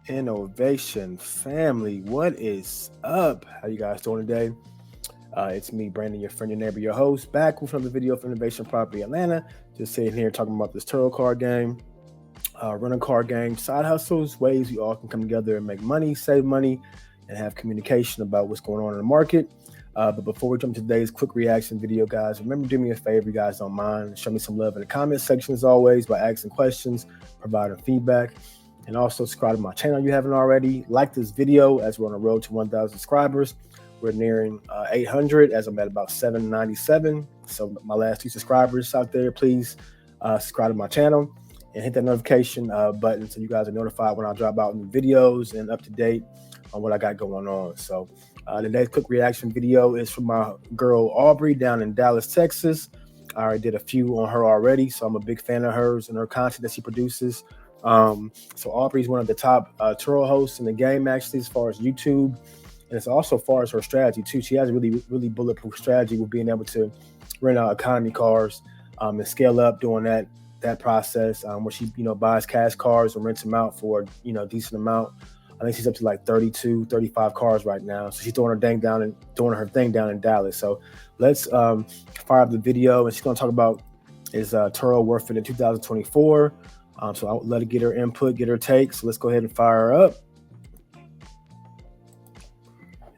Innovation family, what is up? How you guys doing today? It's me, Brandon, your friend, your neighbor, your host, back with another video for Innovation Property Atlanta. Just sitting here talking about this Turo card game, rental car game, side hustles, ways we all can come together and make money, save money, and have communication about what's going on in the market. But before we jump to today's quick reaction video, guys, remember, do me a favor, you guys don't mind. Show me some love in the comment section as always by asking questions, providing feedback. And also subscribe to my channel if you haven't already. Like this video as we're on the road to 1,000 subscribers. We're nearing 800 as I'm at about 797. So my last 2 subscribers out there, please subscribe to my channel and hit that notification button so you guys are notified when I drop out new videos and up to date on what I got going on. So today's quick reaction video is from my girl Aubrey down in Dallas, Texas. I already did a few on her already, so I'm a big fan of hers and her content that she produces. So Aubrey's one of the top Turo hosts in the game, actually, as far as YouTube, and it's also as far as her strategy too. She has a really bulletproof strategy with being able to rent out economy cars and scale up doing that process where she buys cash cars and rents them out for a decent amount. I think she's up to like 32, 35 cars right now. So she's doing her thing down in Dallas. So let's fire up the video, and she's going to talk about is Turo worth it in 2024. So I'll let her get her input, get her take. So let's go ahead and fire her up.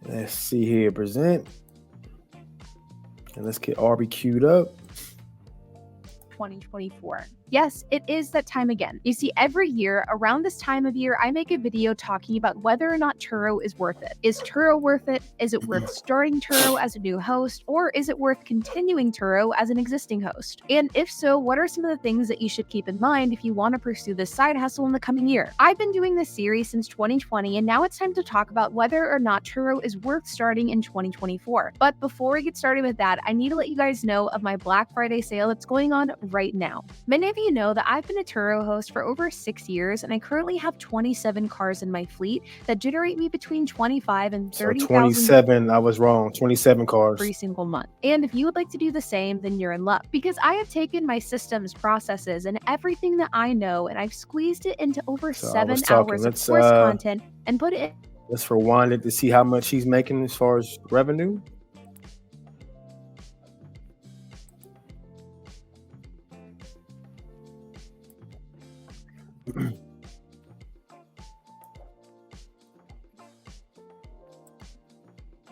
Let's see here, present. And let's get Aubrey queued up. 2024. Yes, it is that time again. You see, every year around this time of year, I make a video talking about whether or not Turo is worth it. Is Turo worth it? Is it worth starting Turo as a new host, or is it worth continuing Turo as an existing host? And if so, what are some of the things that you should keep in mind if you want to pursue this side hustle in the coming year? I've been doing this series since 2020, and now it's time to talk about whether or not Turo is worth starting in 2024. But before we get started with that, I need to let you guys know of my Black Friday sale that's going on right now. Many of you know that I've been a Turo host for over 6 years, and I currently have 27 cars in my fleet that generate me between 25 and 30,000. So 27, I was wrong. 27 cars every single month. And if you would like to do the same, then you're in luck, because I have taken my systems, processes, and everything that I know, and I've squeezed it into over 7 hours of course content and put it in. Let's rewind it to see how much he's making as far as revenue.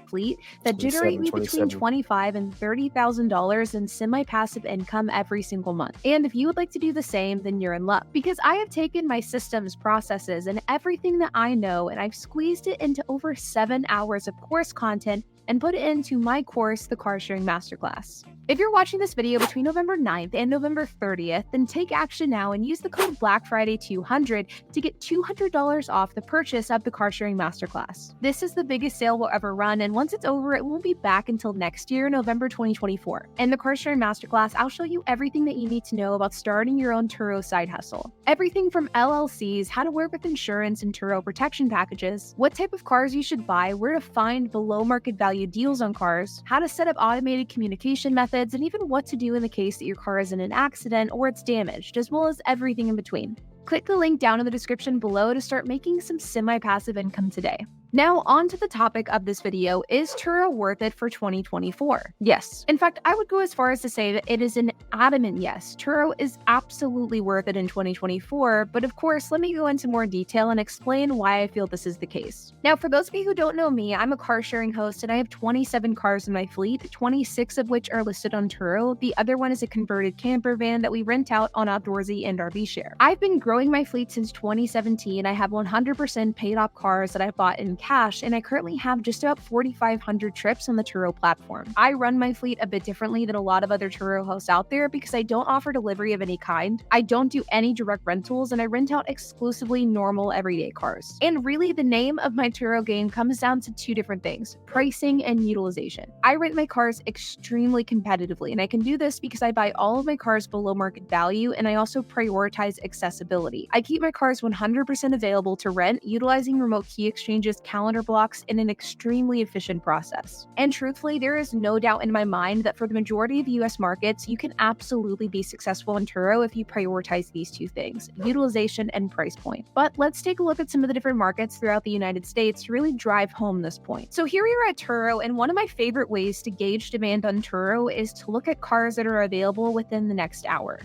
Fleet that generate me between $25,000 and $30,000 in semi-passive income every single month. And if you would like to do the same, then you're in luck, because I have taken my systems, processes, and everything that I know, and I've squeezed it into over 7 hours of course content and put it into my course, the Car Sharing Masterclass. If you're watching this video between November 9th and November 30th, then take action now and use the code BLACKFRIDAY200 to get $200 off the purchase of the Car Sharing Masterclass. This is the biggest sale we'll ever run, and once it's over, it won't be back until next year, November 2024. In the Car Sharing Masterclass, I'll show you everything that you need to know about starting your own Turo side hustle. Everything from LLCs, how to work with insurance and Turo protection packages, what type of cars you should buy, where to find below market value deals on cars, how to set up automated communication methods, and even what to do in the case that your car is in an accident or it's damaged, as well as everything in between. Click the link down in the description below to start making some semi-passive income today. Now, on to the topic of this video, is Turo worth it for 2024? Yes. In fact, I would go as far as to say that it is an adamant yes. Turo is absolutely worth it in 2024, but of course, let me go into more detail and explain why I feel this is the case. Now, for those of you who don't know me, I'm a car sharing host and I have 27 cars in my fleet, 26 of which are listed on Turo. The other one is a converted camper van that we rent out on Outdoorsy and RV Share. I've been growing my fleet since 2017. I have 100% paid off cars that I've bought in cash, and I currently have just about 4,500 trips on the Turo platform. I run my fleet a bit differently than a lot of other Turo hosts out there because I don't offer delivery of any kind, I don't do any direct rentals, and I rent out exclusively normal everyday cars. And really, the name of my Turo game comes down to 2 different things: pricing and utilization. I rent my cars extremely competitively, and I can do this because I buy all of my cars below market value, and I also prioritize accessibility. I keep my cars 100% available to rent, utilizing remote key exchanges calendar blocks in an extremely efficient process. And truthfully, there is no doubt in my mind that for the majority of US markets, you can absolutely be successful in Turo if you prioritize these two things, utilization and price point. But let's take a look at some of the different markets throughout the United States to really drive home this point. So here we are at Turo, and one of my favorite ways to gauge demand on Turo is to look at cars that are available within the next hour.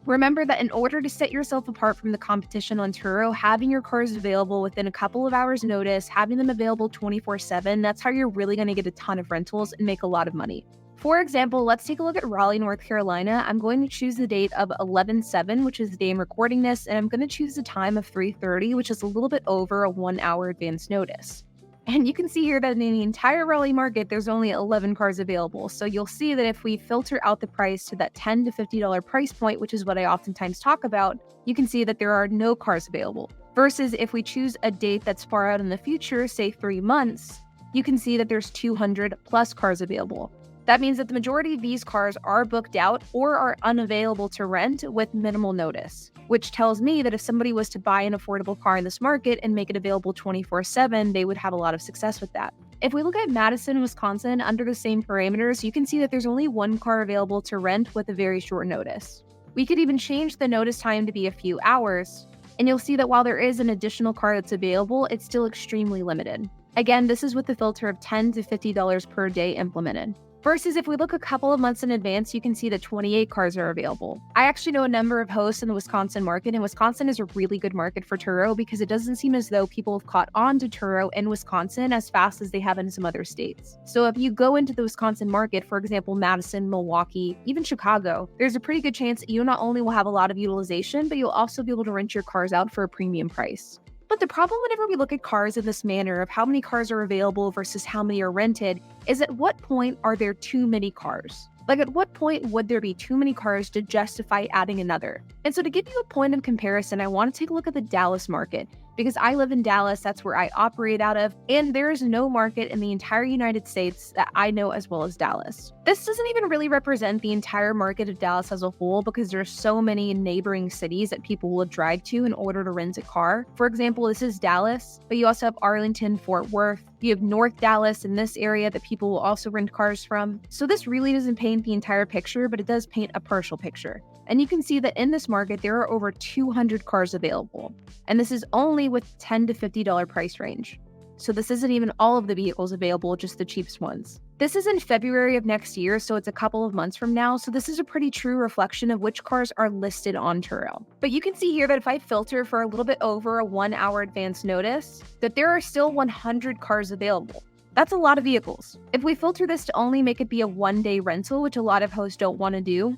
Remember that in order to set yourself apart from the competition on Turo, having your cars available within a couple of hours notice, having them available 24/7, that's how you're really going to get a ton of rentals and make a lot of money. For example, let's take a look at Raleigh, North Carolina. I'm going to choose the date of 11/7, which is the day I'm recording this, and I'm going to choose the time of 3:30, which is a little bit over a 1 hour advance notice. And you can see here that in the entire Raleigh market, there's only 11 cars available. So you'll see that if we filter out the price to that $10 to $50 price point, which is what I oftentimes talk about, you can see that there are no cars available. Versus if we choose a date that's far out in the future, say 3 months, you can see that there's 200 plus cars available. That means that the majority of these cars are booked out or are unavailable to rent with minimal notice, which tells me that if somebody was to buy an affordable car in this market and make it available 24/7, they would have a lot of success with that. If we look at Madison, Wisconsin, under the same parameters, you can see that there's only one car available to rent with a very short notice. We could even change the notice time to be a few hours, and you'll see that while there is an additional car that's available, it's still extremely limited. Again, this is with the filter of $10 to $50 per day implemented. Versus if we look a couple of months in advance, you can see that 28 cars are available. I actually know a number of hosts in the Wisconsin market, and Wisconsin is a really good market for Turo because it doesn't seem as though people have caught on to Turo in Wisconsin as fast as they have in some other states. So if you go into the Wisconsin market, for example, Madison, Milwaukee, even Chicago, there's a pretty good chance that you not only will have a lot of utilization, but you'll also be able to rent your cars out for a premium price. But the problem whenever we look at cars in this manner of how many cars are available versus how many are rented is at what point are there too many cars? Like at what point would there be too many cars to justify adding another? And so to give you a point of comparison, I want to take a look at the Dallas market because I live in Dallas, that's where I operate out of, and there is no market in the entire United States that I know as well as Dallas. This doesn't even really represent the entire market of Dallas as a whole because there's so many neighboring cities that people will drive to in order to rent a car. For example, this is Dallas, but you also have Arlington, Fort Worth. You have North Dallas in this area that people will also rent cars from. So this really doesn't paint the entire picture, but it does paint a partial picture. And you can see that in this market, there are over 200 cars available. And this is only with $10 to $50 price range. So this isn't even all of the vehicles available, just the cheapest ones. This is in February of next year, so it's a couple of months from now. So this is a pretty true reflection of which cars are listed on Turo. But you can see here that if I filter for a little bit over a 1 hour advance notice, that there are still 100 cars available. That's a lot of vehicles. If we filter this to only make it be a 1-day rental, which a lot of hosts don't want to do,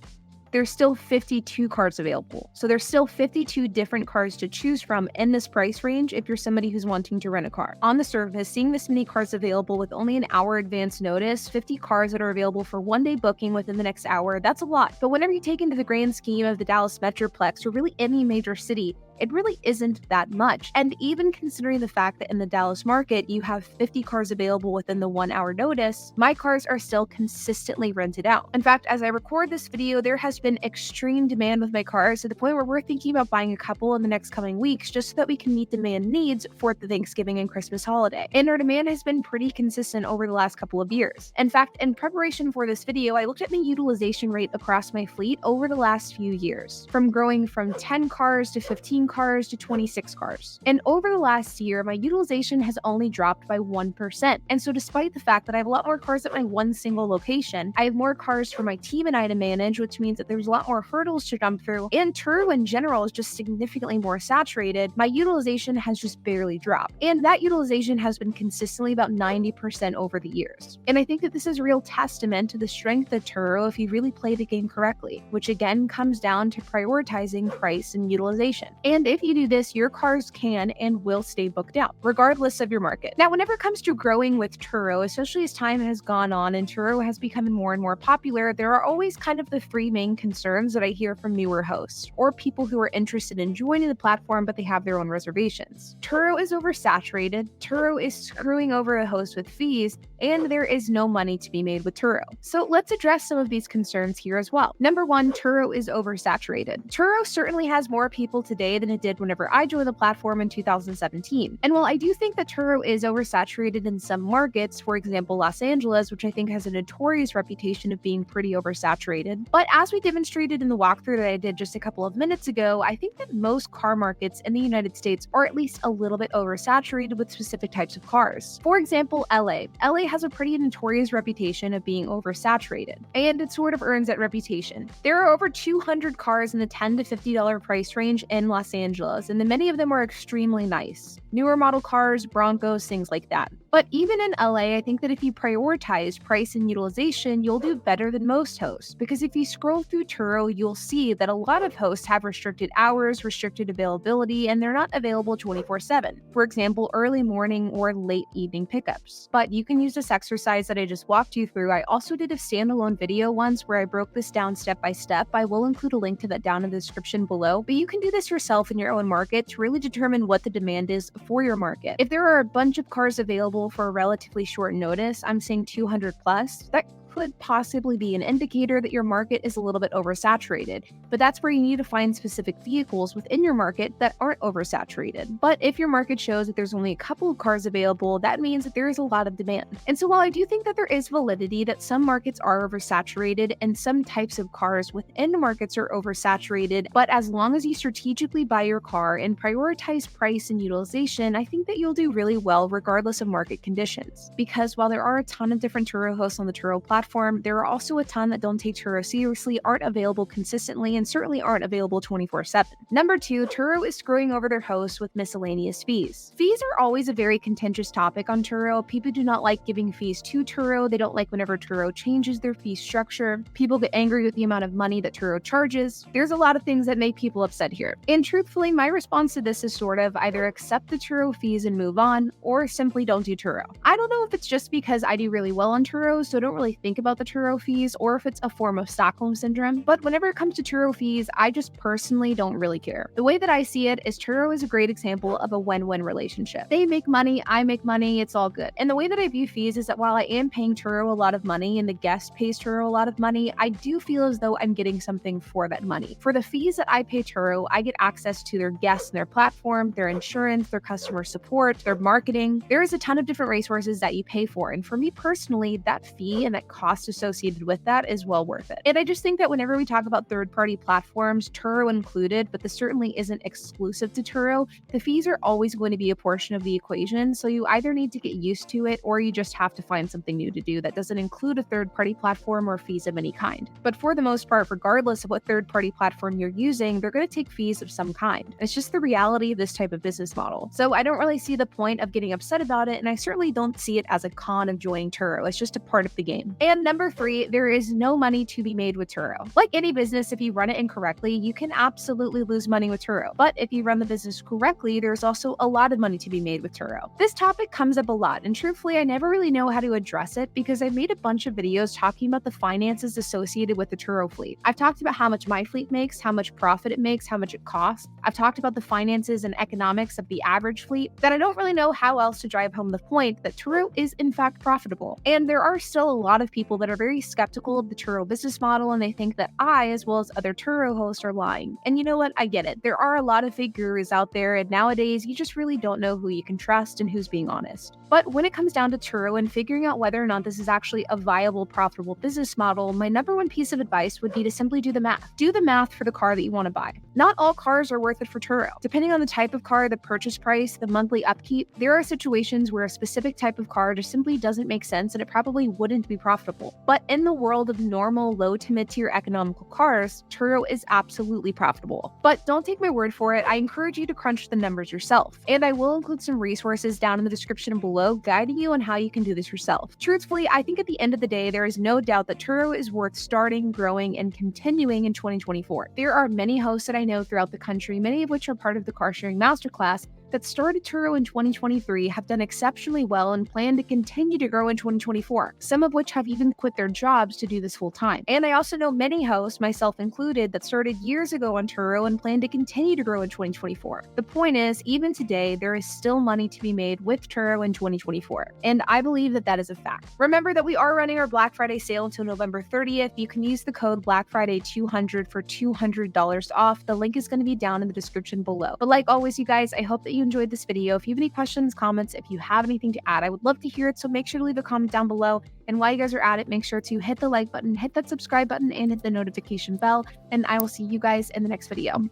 there's still 52 cars available. So there's still 52 different cars to choose from in this price range if you're somebody who's wanting to rent a car. On the surface, seeing this many cars available with only an hour advance notice, 50 cars that are available for 1-day booking within the next hour, that's a lot. But whenever you take into the grand scheme of the Dallas Metroplex or really any major city, it really isn't that much. And even considering the fact that in the Dallas market, you have 50 cars available within the 1 hour notice, my cars are still consistently rented out. In fact, as I record this video, there has been extreme demand with my cars to the point where we're thinking about buying a couple in the next coming weeks just so that we can meet demand needs for the Thanksgiving and Christmas holiday. And our demand has been pretty consistent over the last couple of years. In fact, in preparation for this video, I looked at my utilization rate across my fleet over the last few years, from growing from 10 cars to 15 cars to 26 cars. And over the last year, my utilization has only dropped by 1%. And so despite the fact that I have a lot more cars at my one single location, I have more cars for my team and I to manage, which means that there's a lot more hurdles to jump through, and Turo in general is just significantly more saturated, my utilization has just barely dropped. And that utilization has been consistently about 90% over the years. And I think that this is a real testament to the strength of Turo if you really play the game correctly, which again comes down to prioritizing price and utilization. And if you do this, your cars can and will stay booked out, regardless of your market. Now, whenever it comes to growing with Turo, especially as time has gone on and Turo has become more and more popular, there are always kind of the three main concerns that I hear from newer hosts or people who are interested in joining the platform, but they have their own reservations. Turo is oversaturated, Turo is screwing over a host with fees, and there is no money to be made with Turo. So let's address some of these concerns here as well. Number one, Turo is oversaturated. Turo certainly has more people today than it did whenever I joined the platform in 2017. And while I do think that Turo is oversaturated in some markets, for example, Los Angeles, which I think has a notorious reputation of being pretty oversaturated, but as we demonstrated in the walkthrough that I did just a couple of minutes ago, I think that most car markets in the United States are at least a little bit oversaturated with specific types of cars. For example, LA. LA has a pretty notorious reputation of being oversaturated, and it sort of earns that reputation. There are over 200 cars in the $10 to $50 price range in Los Angeles, and many of them are extremely nice. Newer model cars, Broncos, things like that. But even in LA, I think that if you prioritize price and utilization, you'll do better than most hosts. Because if you scroll through Turo, you'll see that a lot of hosts have restricted hours, restricted availability, and they're not available 24/7. For example, early morning or late evening pickups. But you can use this exercise that I just walked you through. I also did a standalone video once where I broke this down step by step. I will include a link to that down in the description below. But you can do this yourself in your own market to really determine what the demand is for your market. If there are a bunch of cars available for a relatively short notice, I'm saying 200 plus, that could possibly be an indicator that your market is a little bit oversaturated, but that's where you need to find specific vehicles within your market that aren't oversaturated. But if your market shows that there's only a couple of cars available, that means that there is a lot of demand. And so while I do think that there is validity that some markets are oversaturated and some types of cars within markets are oversaturated, but as long as you strategically buy your car and prioritize price and utilization, I think that you'll do really well regardless of market conditions. Because while there are a ton of different Turo hosts on the Turo platform, there are also a ton that don't take Turo seriously, aren't available consistently, and certainly aren't available 24/7. Number 2, Turo is screwing over their hosts with miscellaneous fees. Fees are always a very contentious topic on Turo. People do not like giving fees to Turo. They don't like whenever Turo changes their fee structure. People get angry with the amount of money that Turo charges. There's a lot of things that make people upset here. And truthfully, my response to this is sort of either accept the Turo fees and move on, or simply don't do Turo. I don't know if it's just because I do really well on Turo, so I don't really think about the Turo fees, or if it's a form of Stockholm syndrome, but whenever it comes to Turo fees, I just personally don't really care. The way that I see it is Turo is a great example of a win-win relationship. They make money, I make money, it's all good. And the way that I view fees is that while I am paying Turo a lot of money and the guest pays Turo a lot of money, I do feel as though I'm getting something for that money. For the fees that I pay Turo, I get access to their guests and their platform, their insurance, their customer support, their marketing. There is a ton of different resources that you pay for. And for me personally, that fee and that cost associated with that is well worth it. And I just think that whenever we talk about third-party platforms, Turo included, but this certainly isn't exclusive to Turo, the fees are always going to be a portion of the equation. So you either need to get used to it, or you just have to find something new to do that doesn't include a third-party platform or fees of any kind. But for the most part, regardless of what third-party platform you're using, they're going to take fees of some kind. It's just the reality of this type of business model. So I don't really see the point of getting upset about it, and I certainly don't see it as a con of joining Turo. It's just a part of the game. And number 3, there is no money to be made with Turo. Like any business, if you run it incorrectly, you can absolutely lose money with Turo. But if you run the business correctly, there's also a lot of money to be made with Turo. This topic comes up a lot, and truthfully, I never really know how to address it because I've made a bunch of videos talking about the finances associated with the Turo fleet. I've talked about how much my fleet makes, how much profit it makes, how much it costs. I've talked about the finances and economics of the average fleet, that I don't really know how else to drive home the point that Turo is in fact profitable. And there are still a lot of people that are very skeptical of the Turo business model, and they think that I, as well as other Turo hosts, are lying. And you know what? I get it. There are a lot of fake gurus out there, and nowadays you just really don't know who you can trust and who's being honest. But when it comes down to Turo and figuring out whether or not this is actually a viable, profitable business model, my number one piece of advice would be to simply do the math. Do the math for the car that you want to buy. Not all cars are worth it for Turo. Depending on the type of car, the purchase price, the monthly upkeep, there are situations where a specific type of car just simply doesn't make sense and it probably wouldn't be profitable. But in the world of normal, low to mid-tier economical cars, Turo is absolutely profitable. But don't take my word for it. I encourage you to crunch the numbers yourself. And I will include some resources down in the description below guiding you on how you can do this yourself. Truthfully, I think at the end of the day, there is no doubt that Turo is worth starting, growing, and continuing in 2024. There are many hosts that I know throughout the country, many of which are part of the Car Sharing Masterclass, that started Turo in 2023 have done exceptionally well and plan to continue to grow in 2024, some of which have even quit their jobs to do this full time. And I also know many hosts, myself included, that started years ago on Turo and plan to continue to grow in 2024. The point is, even today, there is still money to be made with Turo in 2024, and I believe that is a fact. Remember that we are running our Black Friday sale until November 30th. You can use the code BlackFriday200 for $200 off. The link is going to be down in the description below. But like always, you guys, I hope that you enjoyed this video. If you have any questions, comments, if you have anything to add, I would love to hear it, so make sure to leave a comment down below. And while you guys are at it, make sure to hit the like button, hit that subscribe button, and hit the notification bell, and I will see you guys in the next video.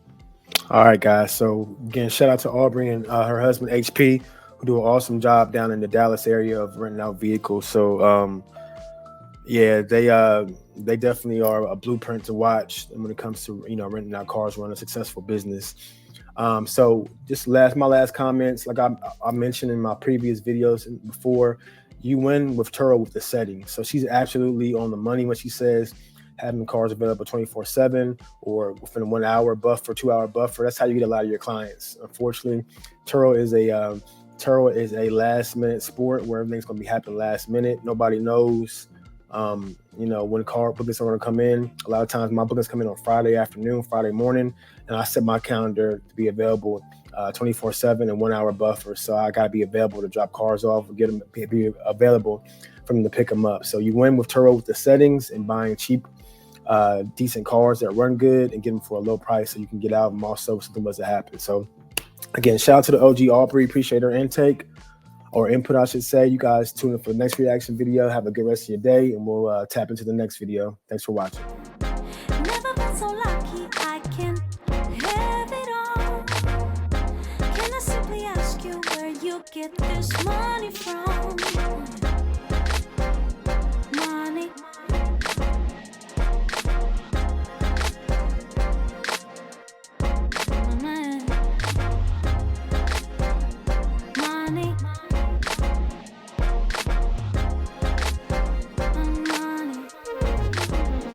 All right, guys. So again, shout out to Aubrey and her husband HP, who do an awesome job down in the Dallas area of renting out vehicles. So yeah, they definitely are a blueprint to watch when it comes to renting out cars, running a successful business. So just my last comments, like I mentioned in my previous videos before, you win with Turo with the settings. So she's absolutely on the money when she says having cars available 24/7 or within a 1 hour buffer, 2 hour buffer. That's how you get a lot of your clients. Unfortunately, Turo is a last minute sport where everything's going to be happening last minute. Nobody knows, when car bookings are going to come in. A lot of times my bookings come in on Friday afternoon, Friday morning, and I set my calendar to be available 24/7 and 1 hour buffer. So I got to be available to drop cars off or get them be available for them to pick them up. So you win with Turo with the settings and buying cheap, decent cars that run good and get them for a low price so you can get out of them also if something was to happen. So again, shout out to the OG Aubrey. Appreciate her intake or input, I should say. You guys tune in for the next reaction video. Have a good rest of your day, and we'll tap into the next video. Thanks for watching. Never been so lucky I can have it all. Can I simply ask you where you get this money from? Money. Money.